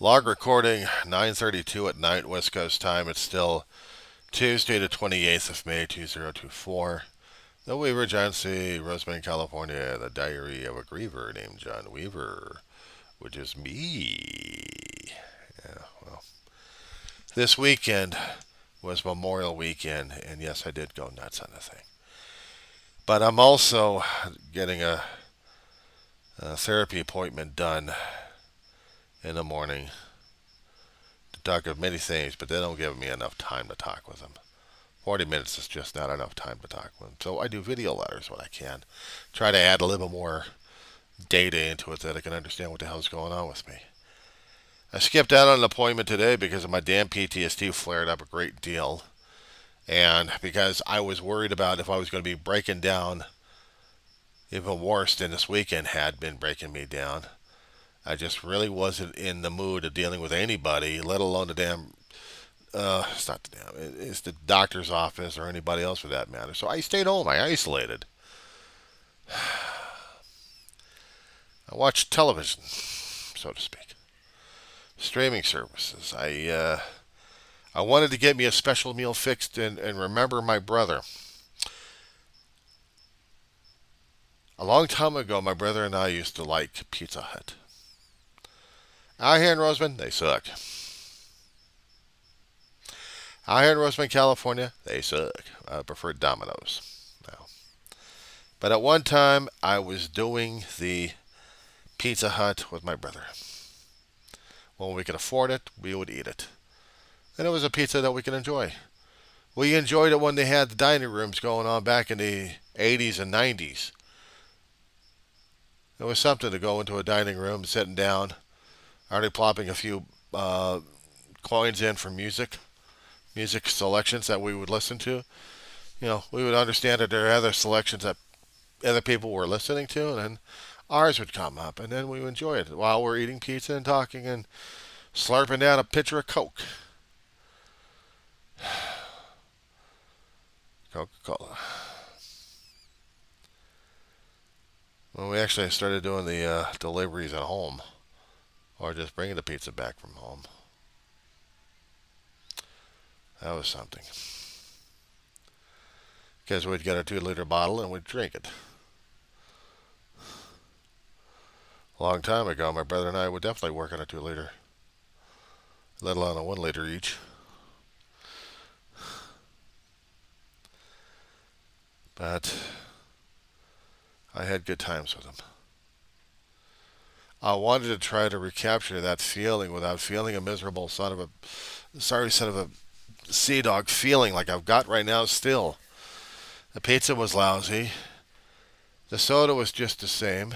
Log recording 9:32 at night West Coast time. It's still Tuesday the 28th of May 2024. The Weaver Agency, Roseman, California. The Diary of a Griever named John Weaver, which is me. Yeah, well, this weekend was Memorial Weekend, and yes, I did go nuts on the thing. But I'm also getting a therapy appointment done in the morning to talk of many things, but they don't give me enough time to talk with them. 40 minutes is just not enough time to talk with them. So I do video letters when I can. Try to add a little more data into it that I can understand what the hell's going on with me. I skipped out on an appointment today because of my damn PTSD flared up a great deal. And because I was worried about if I was going to be breaking down even worse than this weekend had been breaking me down. I just really wasn't in the mood of dealing with anybody, let alone the damn it's not the damn. It's the doctor's office or anybody else for that matter. So I stayed home. I isolated. I watched television, so to speak. Streaming services. I wanted to get me a special meal fixed and remember my brother. A long time ago, my brother and I used to like Pizza Hut. Out here in Roseman, they suck. Out here in Roseman, California, they suck. I prefer Domino's now. But at one time, I was doing the Pizza Hut with my brother. When we could afford it, we would eat it. And it was a pizza that we could enjoy. We enjoyed it when they had the dining rooms going on back in the 80s and 90s. It was something to go into a dining room, sitting down, already plopping a few coins in for music selections that we would listen to. We would understand that there are other selections that other people were listening to, and then ours would come up, and then we would enjoy it while we're eating pizza and talking and slurping down a pitcher of Coke. Coca-Cola. When we actually started doing the deliveries at home, or just bringing the pizza back from home, that was something. Because we'd get a 2-liter bottle and we'd drink it. A long time ago, my brother and I would definitely work on a 2-liter, let alone a 1-liter each. But I had good times with him. I wanted to try to recapture that feeling without feeling a miserable son of a sea dog feeling like I've got right now still. The pizza was lousy. The soda was just the same.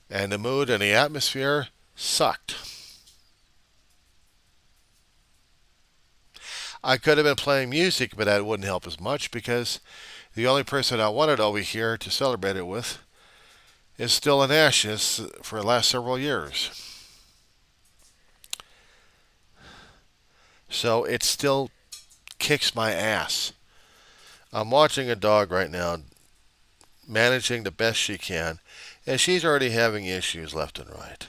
And the mood and the atmosphere sucked. I could have been playing music, but that wouldn't help as much because the only person I wanted over here to celebrate it with is still in ashes for the last several years. So it still kicks my ass. I'm watching a dog right now managing the best she can, and she's already having issues left and right.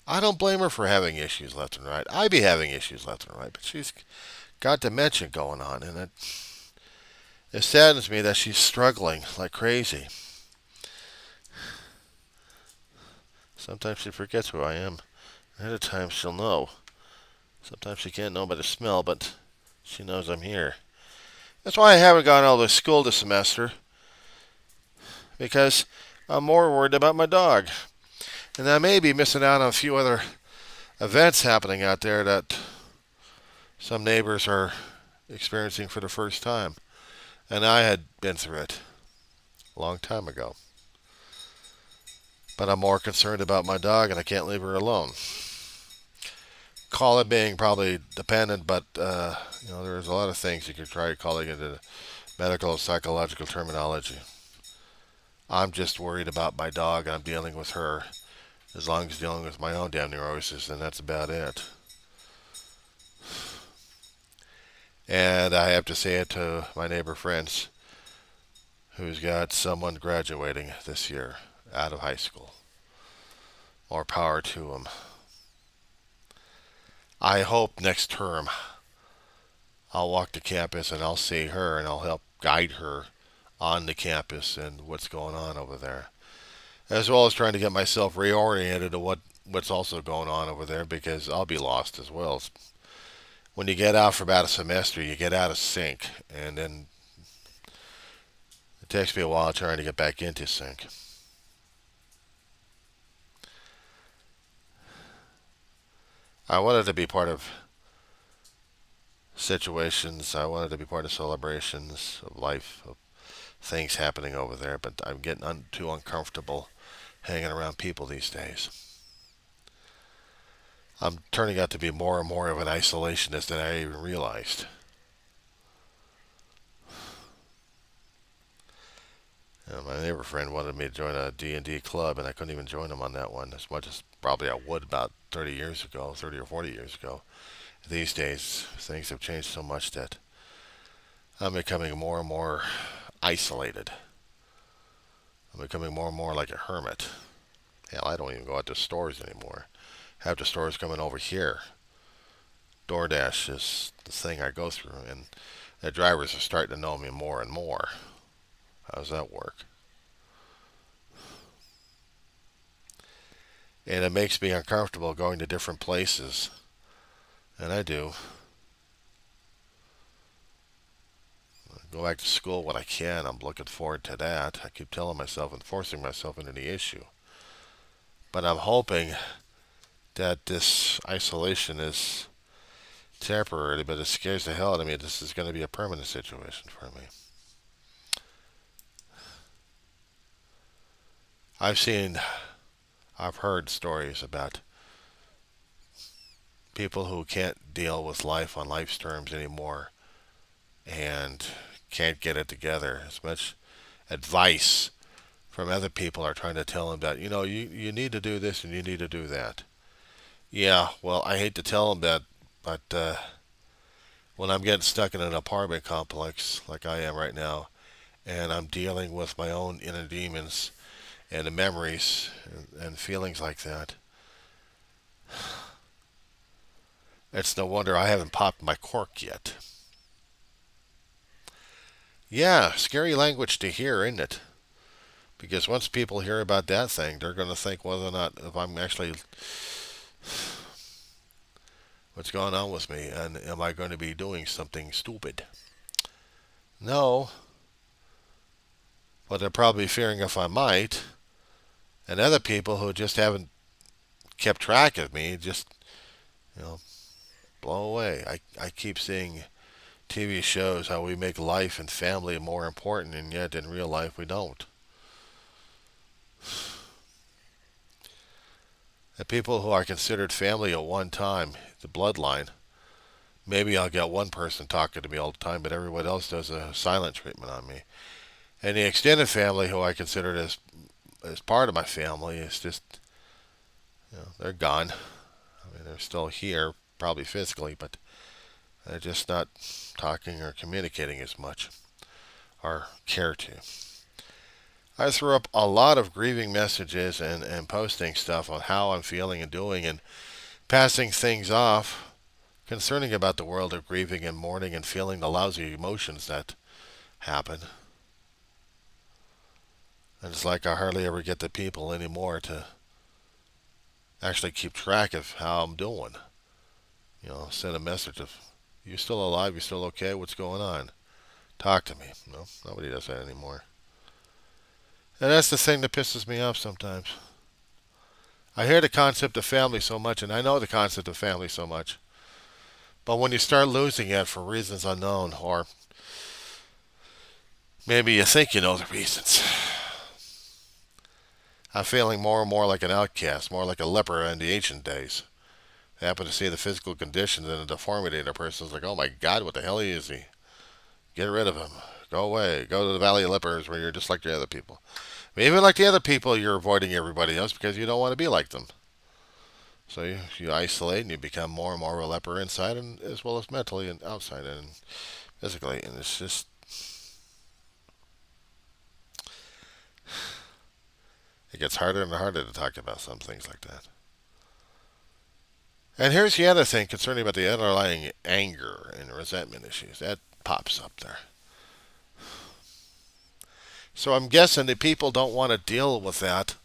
I don't blame her for having issues left and right. I be having issues left and right, but she's got dementia going on, and it saddens me that she's struggling like crazy. Sometimes she forgets who I am. Other times she'll know. Sometimes she can't know by the smell, but she knows I'm here. That's why I haven't gone all to school this semester, because I'm more worried about my dog. And I may be missing out on a few other events happening out there that some neighbors are experiencing for the first time. And I had been through it a long time ago. But I'm more concerned about my dog, and I can't leave her alone. Call it being probably dependent, but there's a lot of things you could try calling it in medical and psychological terminology. I'm just worried about my dog, and I'm dealing with her. As long as dealing with my own damn neurosis, then that's about it. And I have to say it to my neighbor friends who's got someone graduating this year out of high school. More power to them. I hope next term I'll walk the campus and I'll see her and I'll help guide her on the campus and what's going on over there, as well as trying to get myself reoriented to what's also going on over there because I'll be lost as well. When you get out for about a semester, you get out of sync, and then it takes me a while trying to get back into sync. I wanted to be part of situations. I wanted to be part of celebrations of life, of things happening over there, but I'm getting too uncomfortable hanging around people these days. I'm turning out to be more and more of an isolationist than I even realized. My neighbor friend wanted me to join a D&D club, and I couldn't even join him on that one as much as probably I would about 30 years ago, 30 or 40 years ago. These days, things have changed so much that I'm becoming more and more isolated. I'm becoming more and more like a hermit. Hell, I don't even go out to stores anymore. Have the stores coming over here. DoorDash is the thing I go through, and the drivers are starting to know me more and more. How does that work? And it makes me uncomfortable going to different places. And I do. Go back to school when I can. I'm looking forward to that. I keep telling myself and forcing myself into the issue. But I'm hoping that this isolation is temporary, but it scares the hell out of me. This is going to be a permanent situation for me. I've seen, I've heard stories about people who can't deal with life on life's terms anymore and can't get it together. As much advice from other people are trying to tell them that, you need to do this and you need to do that. Yeah, well, I hate to tell them that, but when I'm getting stuck in an apartment complex like I am right now, and I'm dealing with my own inner demons and the memories and feelings like that, it's no wonder I haven't popped my cork yet. Yeah, scary language to hear, isn't it? Because once people hear about that thing, they're going to think whether or not if I'm actually what's going on with me and am I going to be doing something stupid? No, but they're probably fearing if I might. And other people who just haven't kept track of me just, you know, blow away. I keep seeing TV shows how we make life and family more important, and yet in real life we don't. The people who are considered family at one time, the bloodline, maybe I'll get one person talking to me all the time, but everyone else does a silent treatment on me. And the extended family, who I consider as part of my family, is just, they're gone. I mean, they're still here, probably physically, but they're just not talking or communicating as much or care to. I threw up a lot of grieving messages and posting stuff on how I'm feeling and doing and passing things off concerning about the world of grieving and mourning and feeling the lousy emotions that happen. And it's like I hardly ever get the people anymore to actually keep track of how I'm doing. Send a message of, you still alive? You still okay? What's going on? Talk to me. No, nobody does that anymore. And that's the thing that pisses me off sometimes. I hear the concept of family so much, and I know the concept of family so much. But when you start losing it for reasons unknown, or maybe you think you know the reasons, I'm feeling more and more like an outcast, more like a leper in the ancient days. I happen to see the physical conditions and the deformity in a person's like, oh my God, what the hell is he? Get rid of him. Go away. Go to the Valley of Lepers where you're just like the other people. Even like the other people, you're avoiding everybody else because you don't want to be like them. So you isolate and you become more and more of a leper inside and as well as mentally and outside and physically. And it's just, it gets harder and harder to talk about some things like that. And here's the other thing concerning about the underlying anger and resentment issues. That pops up there. So I'm guessing that people don't want to deal with that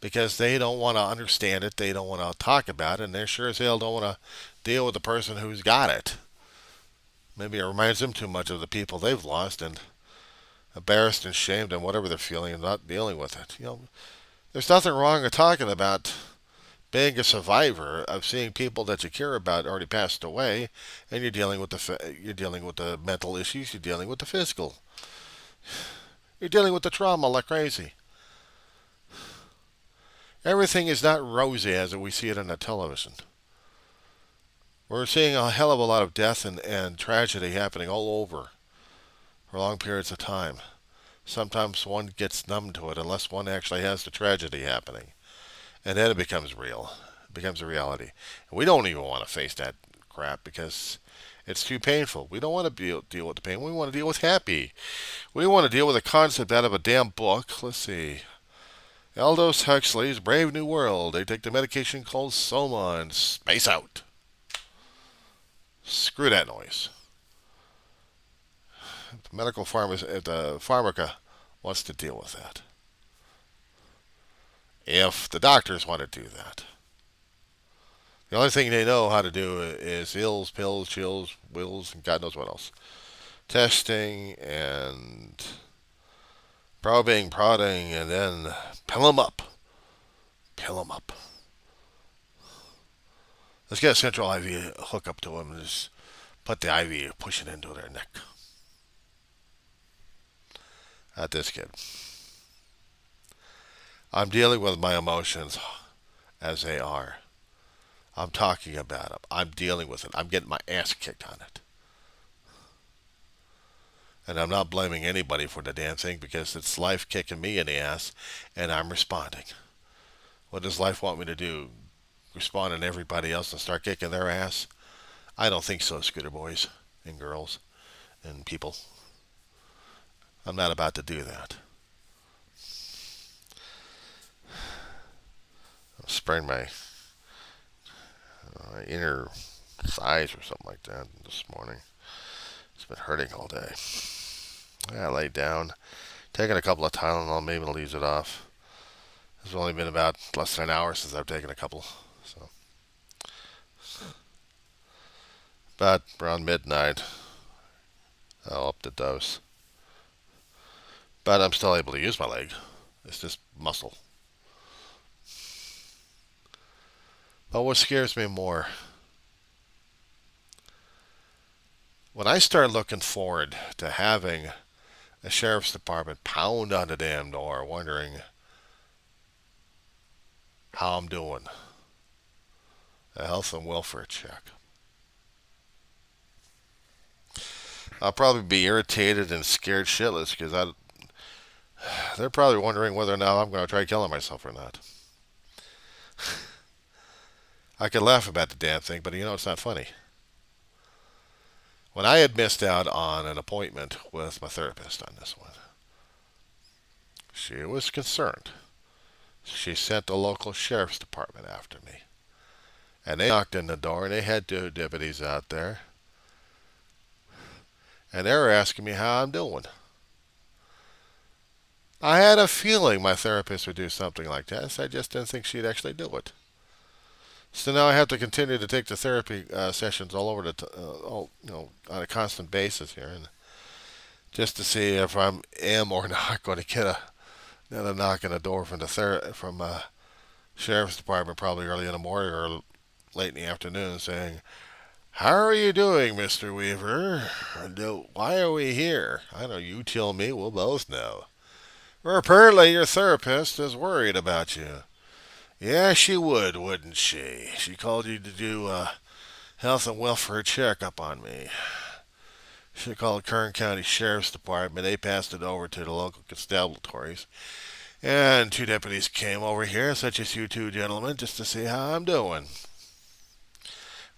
because they don't want to understand it. They don't want to talk about it. And they sure as hell don't want to deal with the person who's got it. Maybe it reminds them too much of the people they've lost and embarrassed and shamed and whatever they're feeling and not dealing with it. There's nothing wrong with talking about being a survivor of seeing people that you care about already passed away, and you're dealing with the mental issues, you're dealing with the physical, you're dealing with the trauma like crazy. Everything is not rosy as we see it on the television. We're seeing a hell of a lot of death and tragedy happening all over for long periods of time. Sometimes one gets numb to it unless one actually has the tragedy happening. And then it becomes real. It becomes a reality. And we don't even want to face that crap because it's too painful. We don't want to deal with the pain. We want to deal with happy. We want to deal with a concept out of a damn book. Let's see. Aldous Huxley's Brave New World. They take the medication called Soma and space out. Screw that noise. The the pharmaca wants to deal with that. If the doctors want to do that. The only thing they know how to do is ills, pills, chills, wills, and God knows what else. Testing and probing, prodding, and then pill them up. Pill them up. Let's get a central IV hook up to them and just put the IV, push it into their neck. Not this kid. I'm dealing with my emotions as they are. I'm talking about them. I'm dealing with it. I'm getting my ass kicked on it. And I'm not blaming anybody for the damn thing because it's life kicking me in the ass and I'm responding. What does life want me to do? Respond to everybody else and start kicking their ass? I don't think so, scooter boys and girls and people. I'm not about to do that. I'm spraying my inner thighs or something like that this morning. It's been hurting all day. I laid down, taking a couple of Tylenol, maybe leaves it off. It's only been about less than an hour since I've taken a couple. So, but around midnight, I'll up the dose. But I'm still able to use my leg. It's just muscle. But what scares me more, when I start looking forward to having a sheriff's department pound on the damn door wondering how I'm doing, a health and welfare check. I'll probably be irritated and scared shitless because they're probably wondering whether or not I'm going to try killing myself or not. I could laugh about the damn thing, but it's not funny. When I had missed out on an appointment with my therapist on this one, she was concerned. She sent the local sheriff's department after me. And they knocked on the door, and they had two deputies out there. And they were asking me how I'm doing. I had a feeling my therapist would do something like this. I just didn't think she'd actually do it. So now I have to continue to take the therapy sessions all over on a constant basis here, and just to see if I am or not going to get another knock on the door from the sheriff's department, probably early in the morning or late in the afternoon, saying, "How are you doing, Mr. Weaver? Why are we here? I know you tell me. We'll both know. Well, apparently your therapist is worried about you." Yeah, she would, wouldn't she? She called you to do a health and welfare checkup on me. She called Kern County Sheriff's Department. They passed it over to the local constabulatories. And two deputies came over here, such as you two gentlemen, just to see how I'm doing.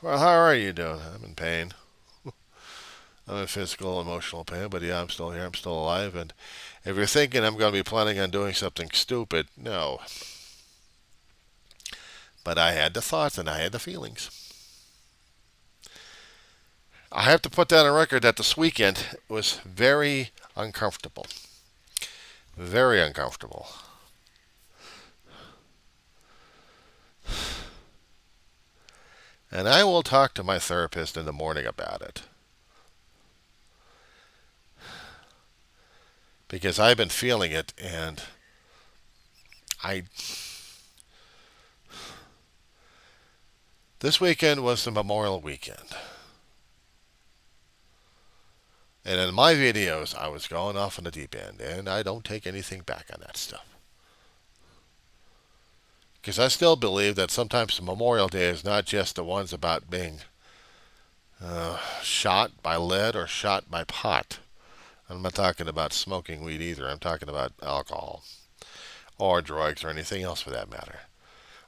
Well, how are you doing? I'm in pain. I'm in physical, emotional pain, but yeah, I'm still here. I'm still alive. And if you're thinking I'm going to be planning on doing something stupid, no. But I had the thoughts and I had the feelings. I have to put that on record that this weekend was very uncomfortable. Very uncomfortable. And I will talk to my therapist in the morning about it. Because I've been feeling it, and I. This weekend was the Memorial Weekend. And in my videos, I was going off on the deep end, and I don't take anything back on that stuff. Because I still believe that sometimes Memorial Day is not just the ones about being shot by lead or shot by pot. I'm not talking about smoking weed either. I'm talking about alcohol or drugs or anything else for that matter.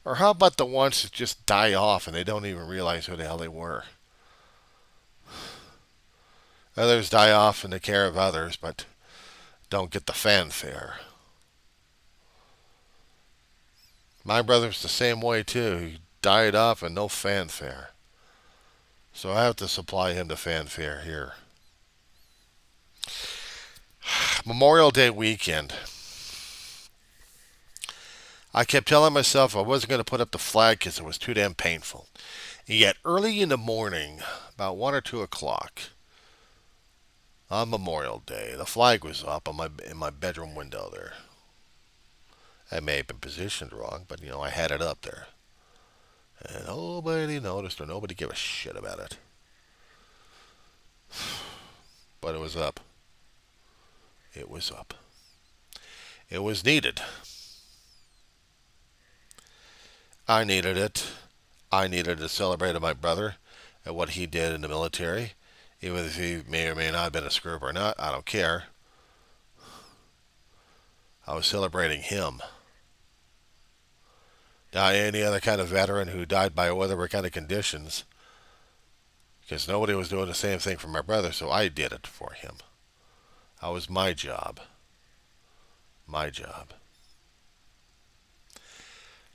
Or how about the ones that just die off and they don't even realize who the hell they were? Others die off in the care of others, but don't get the fanfare. My brother's the same way too. He died off and no fanfare. So I have to supply him the fanfare here. Memorial Day weekend. I kept telling myself I wasn't going to put up the flag because it was too damn painful. And yet early in the morning, about 1 or 2 o'clock, on Memorial Day, the flag was up in my bedroom window there. I may have been positioned wrong, but I had it up there. And nobody noticed or nobody gave a shit about it. But it was up. It was up. It was needed. I needed it. I needed to celebrate my brother and what he did in the military. Even if he may or may not have been a screw or not, I don't care. I was celebrating him. Not any other kind of veteran who died by whatever kind of conditions. Because nobody was doing the same thing for my brother, so I did it for him. That was my job. My job.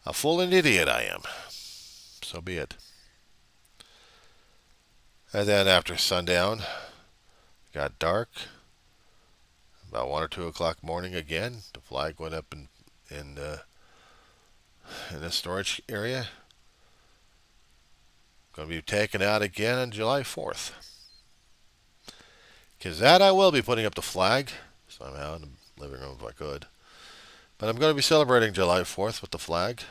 A fool and idiot I am. So be it. And then after sundown, it got dark. About 1 or 2 o'clock morning again, the flag went up in the storage area. Going to be taken out again on July 4th. Because that I will be putting up the flag somehow in the living room if I could. But I'm going to be celebrating July 4th with the flag.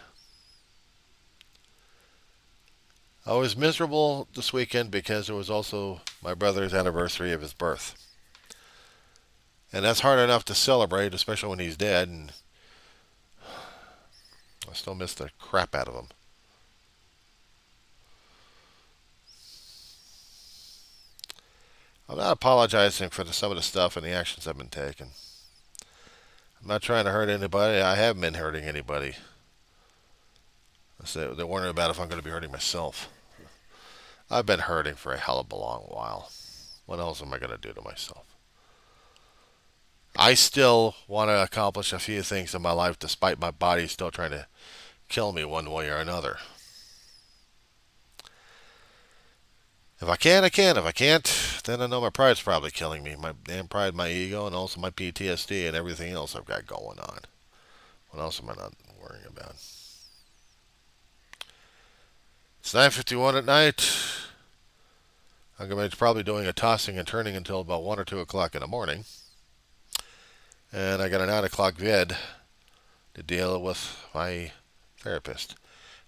I was miserable this weekend because it was also my brother's anniversary of his birth. And that's hard enough to celebrate, especially when he's dead. And I still miss the crap out of him. I'm not apologizing for some of the stuff and the actions I've been taking. I'm not trying to hurt anybody. I haven't been hurting anybody. They're wondering about if I'm going to be hurting myself. I've been hurting for a hell of a long while. What else am I going to do to myself? I still want to accomplish a few things in my life despite my body still trying to kill me one way or another. If I can, I can. If I can't, then I know my pride's probably killing me. My damn pride, my ego, and also my PTSD and everything else I've got going on. What else am I not worrying about? It's 9:51 at night. I'm going to be probably doing a tossing and turning until about 1 or 2 o'clock in the morning. And I got an 9 o'clock vid to deal with my therapist.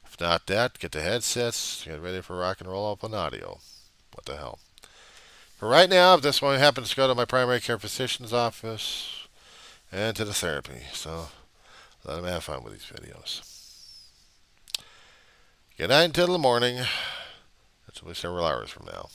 If not that, get the headsets, get ready for rock and roll up on audio. What the hell? For right now, if this one happens to go to my primary care physician's office and to the therapy. So let them have fun with these videos. Good night until the morning. That's at least several hours from now.